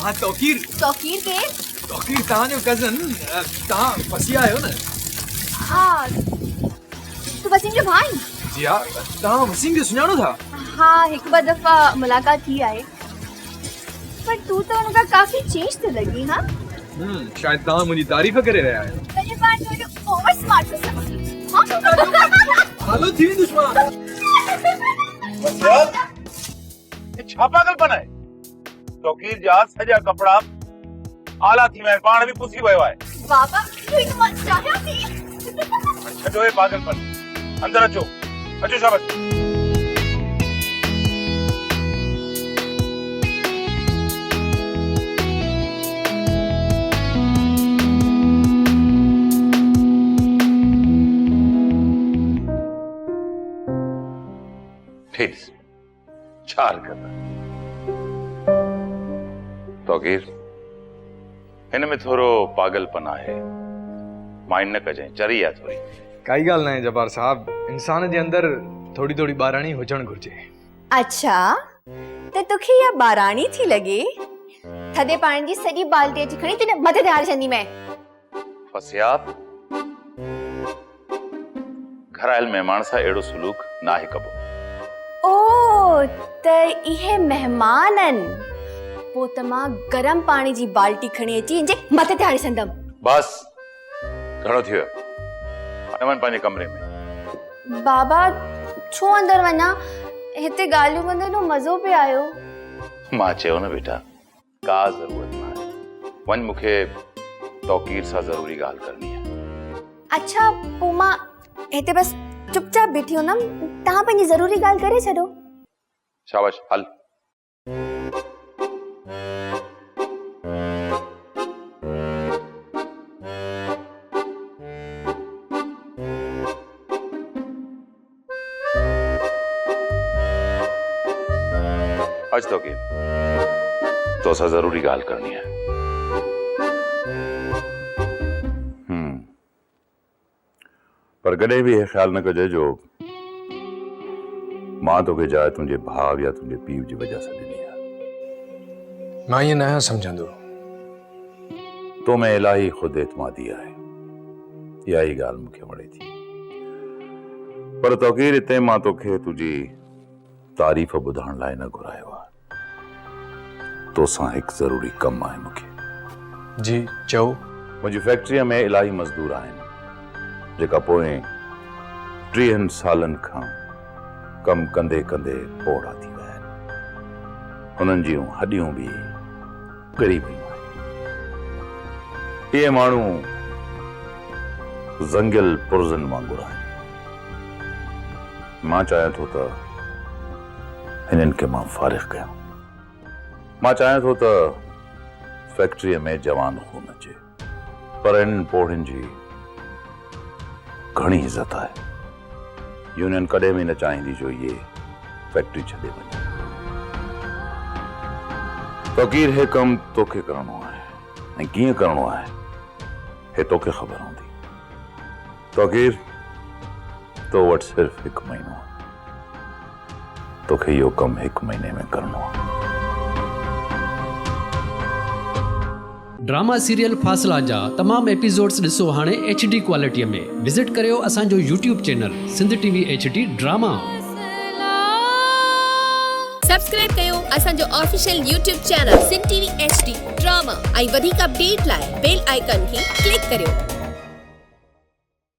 हाँ तौकीर तौकीर के तौकीर तव्हां जो कज़न तव्हां फसिया आहियो न। हाँ तू वसीम जो भाई। जी हाँ तव्हां वसीम खे सुञाणो था। हाँ एक बार दफ़ा मुलाकात थी आहे पर तू तो उनका काफी चेंज तो लगी। हाँ शायद तव्हां मुंहिंजी तारीफ़ करे रहिया आहियो। तुझे पास तो जो ओवर स्मार्ट हो सकती। हाँ हालो थी दुश्मन छा पागलपन आहे? तौकीर जा सॼा कपिड़ा आला थी विया आहिनि, पाण बि पुसी वियो आहे। बाबा तू इन मत चाहियो थी। छॾो हे पागलपन, अंदर अचो अचो शाबाश। ठीक चार करना तौकीर हिन में थोरो पागलपन आहे, माइंड न कजांइ, चरी आहे थोरी। काई ॻाल्हि न आहे जब्बार साहब, इंसान जे अंदर थोड़ी थोड़ी ॿाराणी हुजण घुर्जे। अच्छा ते तोखे या बाराणी थी लगे थदे पानी जी सॼी बाल्टी अची खणी तेने मथे ते हारे छंदी मैं। फसियात घर आयल मेहमान सां अहिड़ो सुलूक नाहे कबो। ओ त इहे मेहमानन पो तमा गरम पानी जी बाल्टी खणी अची इंजे मथे ते हारे छंदम। बस घणो थियो, हाणे वञ पंहिंजे कमरे में। बाबा छो अंदर वञा, हिते ॻाल्हियूं कंदे तो मज़ो पे आयो। मां चयो न बेटा, का ज़रूरत न आहे, वञ मूंखे तौकीर सां ज़रूरी ॻाल्हि करणी आहे। अच्छा पो मां हिते बस चुपचाप बीठी हूंदम, तहां पंहिंजी ज़रूरी ॻाल्हि करे छॾो। शाबाश हल। अच तौकीर, तोसां ज़रूरी ॻाल्हि करणी आहे। पर कॾहिं बि इहो ख़्यालु न कजे जो मां तोखे जाइ तुंहिंजे भाउ या तुंहिंजे पीउ जी वजह सां ॾिनी आहे। मां ईअं न सम्झंदो। तो में इलाही ख़ुदि एतमादी आहे, इहा ई ॻाल्हि मूंखे वणे थी। पर तौकीर हिते मां तोखे तुंहिंजी तारीफ़ ॿुधाइण लाइ न घुरायो आहे, तोसां हिकु ज़रूरी कमु आहे मूंखे। जी चओ। मुंहिंजी फैक्ट्रीअ में इलाही मज़दूर आहिनि जेका पोइ 30 सालनि खां कमु कंदे कंदे पोड़ा थी विया आहिनि। हुननि जूं हॾियूं बि ॻरी वियूं आहिनि। इहे माण्हू ज़ंगिल पुर्ज़नि वांगुरु आहिनि। मां चाहियां थो त हिननि खे मां फ़ारिग़ कयां। मां चाहियां थो त फैक्ट्रीअ में जवान खून अचे, पर इन पोड़ियुनि जी घणी इज़त आहे। यूनियन कॾहिं बि न चाहींदी जो ये फैक्ट्री छॾे वञे। तौकीर हे कमु तोखे करणो आहे, ऐं कीअं करणो आहे हे तोखे ख़बर हूंदी। तौकीर तो वटि सिर्फ़ु 1 महीनो आहे, तोखे इहो कमु 1 महीने में करणो आहे। ड्रामा सीरियल फासला जा तमाम एपिसोड्स ॾिसो हाणे HD क्वालिटीअ में। विज़िट करियो असांजो YouTube channel Sindh TV HD drama. Subscribe कयो असांजो official YouTube channel Sindh TV HD drama ऐं वधीक अपडेट लाइ बेल आइकन खे क्लिक करियो।